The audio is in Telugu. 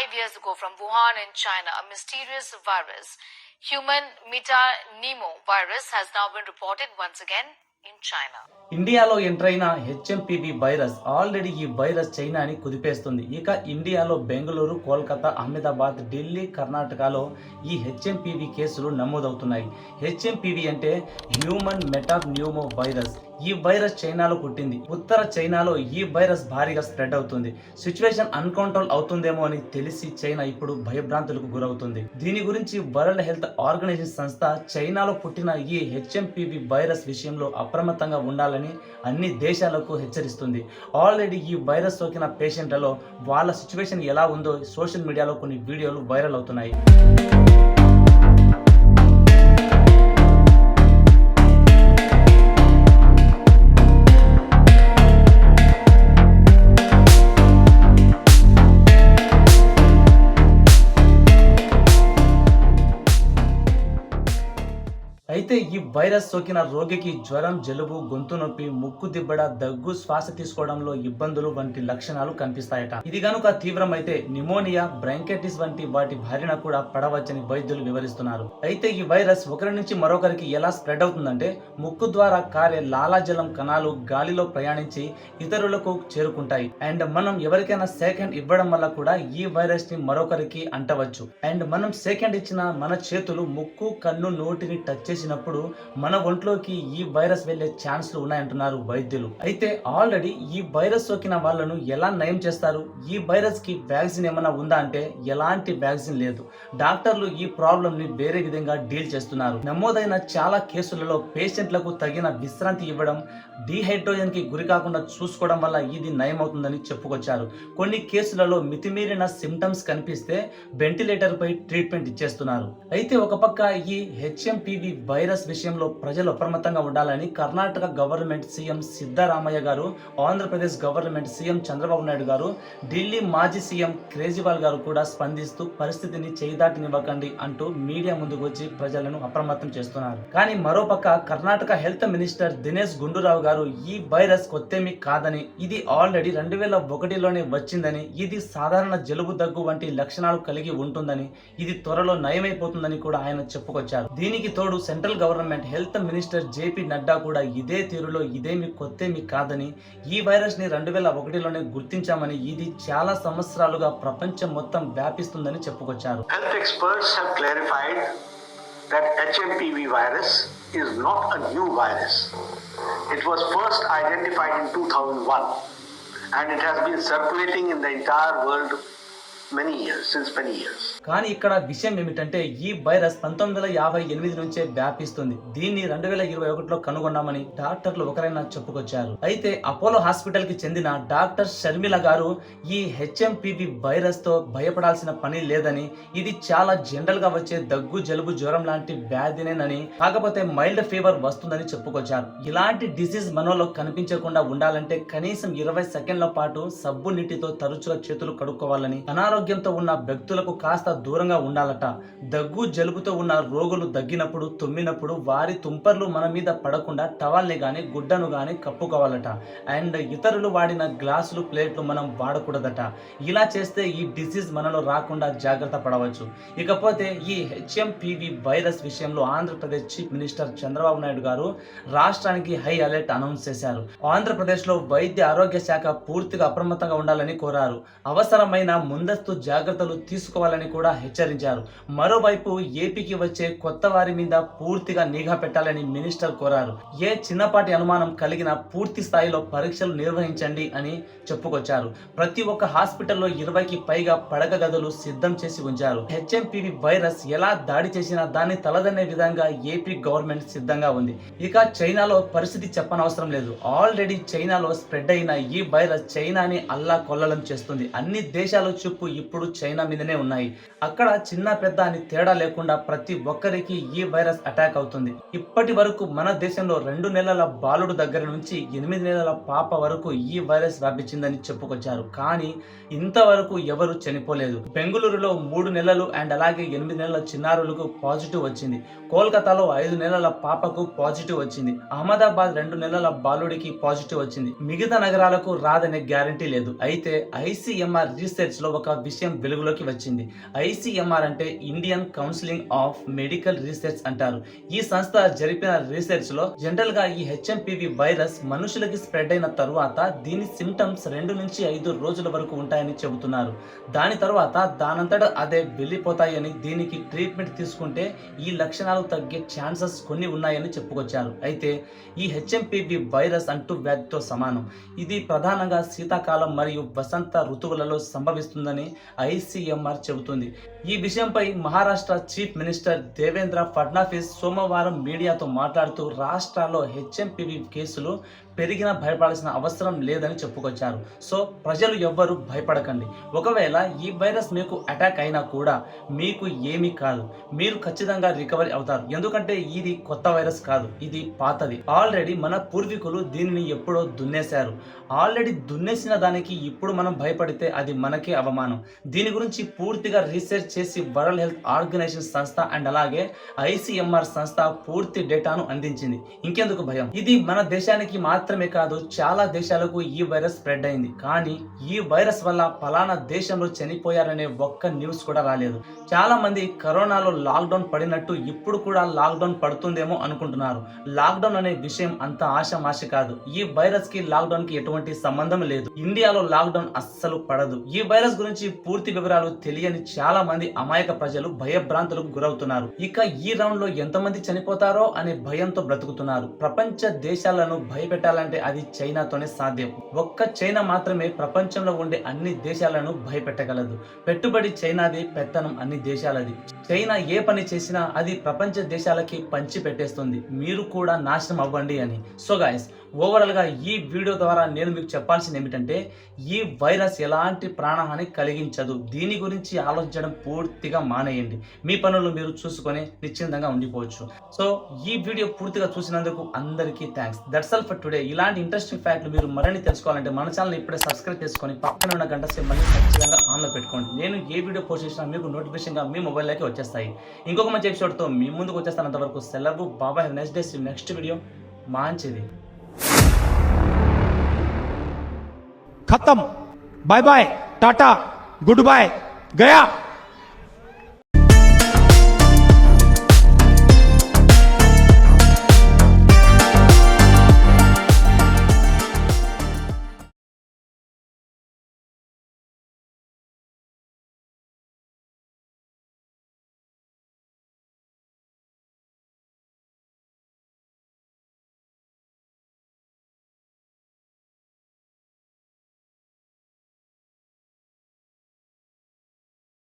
5 years ago from Wuhan in China, a mysterious virus, human metapneumovirus, has now been reported once again in China. ఇండియాలో ఎంటర్ అయిన హెచ్ఎంపివి వైరస్ ఆల్రెడీ ఈ వైరస్ చైనాని కుదిపేస్తుంది. ఇక ఇండియాలో బెంగళూరు, కోల్కతా, అహ్మదాబాద్, ఢిల్లీ, కర్ణాటకలో ఈ హెచ్ఎంపివి కేసులు నమోదవుతున్నాయి. హెచ్ఎంపివి అంటే హ్యూమన్ మెటాప్న్యూమో వైరస్. ఈ వైరస్ చైనాలో పుట్టింది. ఉత్తర చైనాలో ఈ వైరస్ భారీగా స్ప్రెడ్ అవుతుంది. సిచ్యువేషన్ అన్కంట్రోల్ అవుతుందేమో అని తెలిసి చైనా ఇప్పుడు భయభ్రాంతులకు గురవుతుంది. దీని గురించి వరల్డ్ హెల్త్ ఆర్గనైజేషన్ సంస్థ చైనాలో పుట్టిన ఈ హెచ్ఎంపివి వైరస్ విషయంలో అప్రమత్తంగా ఉండాలని అన్ని దేశాలకు హెచ్చరిస్తుంది. ఆల్రెడీ ఈ వైరస్ సోకిన పేషెంట్లలో వాళ్ళ సిచ్యువేషన్ ఎలా ఉందో సోషల్ మీడియాలో కొన్ని వీడియోలు వైరల్ అవుతున్నాయి. అయితే ఈ వైరస్ సోకిన రోగికి జ్వరం, జలుబు, గొంతు నొప్పి, ముక్కు దిబ్బడ, దగ్గు, శ్వాస తీసుకోవడంలో ఇబ్బందులు వంటి లక్షణాలు కనిపిస్తాయట. ఇది గనుక తీవ్రమైతే నిమోనియా, బ్రాంకైటిస్ వంటి వాటి బారిన కూడా పడవచ్చని వైద్యులు వివరిస్తున్నారు. అయితే ఈ వైరస్ ఒకరి నుంచి మరొకరికి ఎలా స్ప్రెడ్ అవుతుందంటే ముక్కు ద్వారా కారే లాలాజలం కణాలు గాలిలో ప్రయాణించి ఇతరులకు చేరుకుంటాయి. అండ్ మనం ఎవరికైనా సెకండ్ ఇవ్వడం వల్ల కూడా ఈ వైరస్ ని మరొకరికి అంటవచ్చు. అండ్ మనం సెకండ్ ఇచ్చిన మన చేతులు ముక్కు, కన్ను, నోటిని టచ్ చేసినప్పుడు మన ఒంట్లోకి ఈ వైరస్ వెళ్లే ఛాన్స్లు ఉన్నాయంటున్నారు వైద్యులు. అయితే ఆల్రెడీ ఈ వైరస్ సోకిన వాళ్ళను ఎలా నయం చేస్తారు? ఈ వైరస్ కి వ్యాక్సిన్ ఏమైనా ఉందా అంటే ఎలాంటి వ్యాక్సిన్ లేదు. డాక్టర్లు ఈ ప్రాబ్లం ని వేరే విధంగా డీల్ చేస్తున్నారు. నమోదైన చాలా కేసులలో పేషెంట్లకు తగిన విశ్రాంతి ఇవ్వడం, డీహైడ్రోజన్ కి గురి కాకుండా చూసుకోవడం వల్ల ఇది నయం అవుతుందని చెప్పుకొచ్చారు. కొన్ని కేసులలో మితిమీరిన సిమ్టమ్స్ కనిపిస్తే వెంటిలేటర్ పై ట్రీట్మెంట్ ఇచ్చేస్తున్నారు. అయితే ఒక పక్క ఈ హెచ్ఎంపివి వైరస్ విషయంలో ప్రజలు అప్రమత్తంగా ఉండాలని కర్ణాటక గవర్నమెంట్ సీఎం సిద్ధరామయ్య గారు, ఆంధ్రప్రదేశ్ గవర్నమెంట్ సీఎం చంద్రబాబు నాయుడు గారు, ఢిల్లీ మాజీ సీఎం కేజ్రీవాల్ గారు కూడా స్పందిస్తూ పరిస్థితిని చేయిదాటనివ్వకండి అంటూ మీడియా ముందుకు వచ్చి ప్రజలను అప్రమత్తం చేస్తున్నారు. కానీ మరోపక్క కర్ణాటక హెల్త్ మినిస్టర్ దినేష్ గుండూరావు గారు ఈ వైరస్ కొత్తేమీ కాదని, ఇది ఆల్రెడీ 2001లోనే వచ్చిందని, ఇది సాధారణ జలుబు, దగ్గు వంటి లక్షణాలు కలిగి ఉంటుందని, ఇది త్వరలో నయమైపోతుందని కూడా ఆయన చెప్పుకొచ్చారు. దీనికి తోడు central government health minister JP Nadda కూడా ఇదే తీరులో ఇదేమి కొత్తేమి కాదని, ఈ వైరస్ ని 2001లోనే గుర్తించామని, ఇది చాలా సంవత్సరాలుగా ప్రపంచం మొత్తం వ్యాపిస్తుందని చెప్పుకొచ్చారు. Health experts have clarified that HMPV virus is not a new virus. It was first identified in 2001 and it has been circulating in the entire world since many years. కానీ ఇక్కడ విషయం ఏమిటంటే ఈ వైరస్ 1958 నుంచే వ్యాపిస్తుంది. దీన్ని 2021లో కనుగొన్నామని డాక్టర్లు ఒకరైనా చెప్పుకొచ్చారు. అయితే అపోలో హాస్పిటల్ కి చెందిన డాక్టర్ షర్మిల గారు ఈ హెచ్ఎంపివి వైరస్ తో భయపడాల్సిన పని లేదని, ఇది చాలా జనరల్ గా వచ్చే దగ్గు, జలుబు, జ్వరం లాంటి వ్యాధినేనని, కాకపోతే మైల్డ్ ఫీవర్ వస్తుందని చెప్పుకొచ్చారు. ఇలాంటి డిసీజ్ మనలో కనిపించకుండా ఉండాలంటే కనీసం 20 సెకండ్ల పాటు సబ్బు నీటితో తరచుగా చేతులు కడుక్కోవాలని, అనారోగ్యంతో ఉన్న వ్యక్తులకు కాస్త దూరంగా ఉండాలట. దగ్గు, జలుబుతో ఉన్న రోగులు దగ్గినప్పుడు, తుమ్మినప్పుడు వారి తుంపర్లు మన మీద పడకుండా టవల్ని గాని గుడ్డను గాని కప్పుకోవాలట. అండ్ ఇతరులు వాడిన గ్లాసులు, ప్లేట్లు మనం వాడకూడదట. ఇలా చేస్తే ఈ డిసీజ్ మనలో రాకుండా జాగ్రత్త పడవచ్చు. ఇకపోతే ఈ హెచ్ఎంపివి వైరస్ విషయంలో ఆంధ్రప్రదేశ్ చీఫ్ మినిస్టర్ చంద్రబాబు నాయుడు గారు రాష్ట్రానికి హై అలర్ట్ అనౌన్స్ చేశారు. ఆంధ్రప్రదేశ్ లో వైద్య ఆరోగ్య శాఖ పూర్తిగా అప్రమత్తంగా ఉండాలని కోరారు. అవసరమైన ముందస్తు జాగ్రత్తలు తీసుకోవాలని కూడా హెచ్చరించారు. మరోవైపు ఏపీకి వచ్చే కొత్త వారి మీద పూర్తిగా నిఘా పెట్టాలని మినిస్టర్ కోరారు. ఏ చిన్నపాటి అనుమానం కలిగిన పూర్తి స్థాయిలో పరీక్షలు నిర్వహించండి అని చెప్పుకొచ్చారు. ప్రతి ఒక్క హాస్పిటల్లో 20కి పైగా పడక గదులు సిద్ధం చేసి ఉంచారు. హెచ్ఎంపివి వైరస్ ఎలా దాడి చేసినా దాన్ని తలదన్నే విధంగా ఏపీ గవర్నమెంట్ సిద్ధంగా ఉంది. ఇక చైనాలో పరిస్థితి చెప్పనవసరం లేదు. ఆల్రెడీ చైనాలో స్ప్రెడ్ అయిన ఈ వైరస్ చైనాని అల్లా కొల్లలం చేస్తుంది. అన్ని దేశాల చూపు ఇప్పుడు చైనా మీదనే ఉన్నాయి. అక్కడ చిన్న పెద్ద అని తేడా లేకుండా ప్రతి ఒక్కరికి ఈ వైరస్ అటాక్ అవుతుంది. ఇప్పటి వరకు మన దేశంలో 2 నెలల బాలుడు దగ్గర నుంచి 8 నెలల పాప వరకు ఈ వైరస్ వ్యాపించిందని చెప్పుకొచ్చారు. కానీ ఇంతవరకు ఎవరు చనిపోలేదు. బెంగళూరులో 3 నెలలు అండ్ అలాగే 8 నెలల చిన్నారులకు పాజిటివ్ వచ్చింది. కోల్కతాలో 5 నెలల పాపకు పాజిటివ్ వచ్చింది. అహ్మదాబాద్ 2 నెలల బాలుడికి పాజిటివ్ వచ్చింది. మిగతా నగరాలకు రాదనే గ్యారంటీ లేదు. అయితే ఐసీఎంఆర్ రీసెర్చ్ లో ఒక విషయం వెలుగులోకి వచ్చింది. ICMR అంటే Indian counselling of medical research అంటారు. ఈ సంస్థ జరిపిన రీసెర్చ్ లో జనరల్ గా ఈ HMPV వైరస్ మనుషులకి స్ప్రెడ్ అయిన తరువాత దీని సిమ్టమ్స్ 2 నుంచి 5 రోజుల వరకు ఉంటాయని చెబుతున్నారు. దాని తర్వాత దానంతట అదే వెళ్ళిపోతాయని, దీనికి ట్రీట్మెంట్ తీసుకుంటే ఈ లక్షణాలు తగ్గే ఛాన్సెస్ కొన్ని ఉన్నాయని చెప్పుకొచ్చారు. అయితే ఈ HMPV వైరస్ అంటూ వ్యాధితో సమానం. ఇది ప్రధానంగా శీతాకాలం మరియు వసంత ఋతువులలో సంభవిస్తుందని ICMR చెబుతుంది. ఈ విషయంపై మహారాష్ట్ర చీఫ్ మినిస్టర్ దేవేంద్ర ఫడ్నవీస్ సోమవారం మీడియాతో మాట్లాడుతూ రాష్ట్రాల్లో HMPV కేసులు పెరిగినా భయపడాల్సిన అవసరం లేదని చెప్పుకొచ్చారు. సో ప్రజలు ఎవ్వరూ భయపడకండి. ఒకవేళ ఈ వైరస్ మీకు అటాక్ అయినా కూడా మీకు ఏమీ కాదు, మీరు ఖచ్చితంగా రికవరీ అవుతారు. ఎందుకంటే ఇది కొత్త వైరస్ కాదు, ఇది పాతది. ఆల్రెడీ మన పూర్వీకులు దీనిని ఎప్పుడో దున్నేశారు. ఆల్రెడీ దున్నేసిన దానికి ఇప్పుడు మనం భయపడితే అది మనకే అవమానం. దీని గురించి పూర్తిగా రీసెర్చ్ చేసి వరల్డ్ హెల్త్ ఆర్గనైజేషన్ సంస్థ అండ్ అలాగే ICMR సంస్థ పూర్తి డేటాను అందించింది. ఇంకెందుకు భయం? ఇది మన దేశానికి మాత్రమే కాదు, చాలా దేశాలకు ఈ వైరస్ స్ప్రెడ్ అయింది. కానీ ఈ వైరస్ వల్ల పలానా దేశంలో చనిపోయారనే ఒక్క న్యూస్ కూడా రాలేదు. చాలా మంది కరోనాలో లాక్డౌన్ పడినట్టు ఇప్పుడు కూడా లాక్డౌన్ పడుతుందేమో అనుకుంటున్నారు. లాక్డౌన్ అనే విషయం అంత ఆషామాషి కాదు. ఈ వైరస్ కి లాక్డౌన్ కి ఎటువంటి సంబంధం లేదు. ఇండియాలో లాక్డౌన్ అస్సలు పడదు. ఈ వైరస్ గురించి పూర్తి వివరాలు తెలియని చాలా మంది అమాయక ప్రజలు భయభ్రాంతులకు గురవుతున్నారు. ఇక ఈ రౌండ్ లో ఎంతమంది చనిపోతారో అనే భయంతో బ్రతుకుతున్నారు. ప్రపంచ దేశాలను భయపెట్టాలంటే అది చైనాతోనే సాధ్యం. ఒక్క చైనా మాత్రమే ప్రపంచంలో ఉండే అన్ని దేశాలను భయపెట్టగలదు. పెట్టుబడి చైనాది, పెత్తనం అన్ని దేశాలది. చైనా ఏ పని చేసినా అది ప్రపంచ దేశాలకి పంచి పెట్టేస్తుంది. మీరు కూడా నాశనం అవ్వండి అని. సో గైస్, ఓవరాల్ గా ఈ వీడియో ద్వారా నేను మీకు చెప్పాల్సింది ఏమిటంటే ఈ వైరస్ ఎలాంటి ప్రాణహాని కలిగించదు. దీని గురించి ఆలోచించడం పూర్తిగా మానేయండి. మీ పనులు మీరు చూసుకొని నిశ్చింతంగా ఉండిపోవచ్చు. సో ఈ వీడియో పూర్తిగా చూసినందుకు అందరికీ thanks. That's all for today. ఇలాంటి ఇంట్రెస్టింగ్ ఫ్యాక్ట్లు మీరు మరిన్ని తెలుసుకోవాలంటే మన ఛానల్ ఇప్పుడే సబ్స్క్రైబ్ చేసుకొని పక్కన ఉన్న గంట సింబల్ని ఖచ్చితంగా ఆన్లో పెట్టుకోండి. నేను ఏ వీడియో పోస్ట్ చేసినా మీకు నోటిఫికేషన్గా మీ మొబైల్లోకి వచ్చేస్తాయి. ఇంకొక మంచి ఎపిసోడ్తో మీ ముందుకు వచ్చేస్తాను. అంతవరకు సెలవు. బాబాయ్. నెక్స్ట్ డే నెక్స్ట్ వీడియో మంచిది. खत्म. Bye bye, tata, goodbye, गया.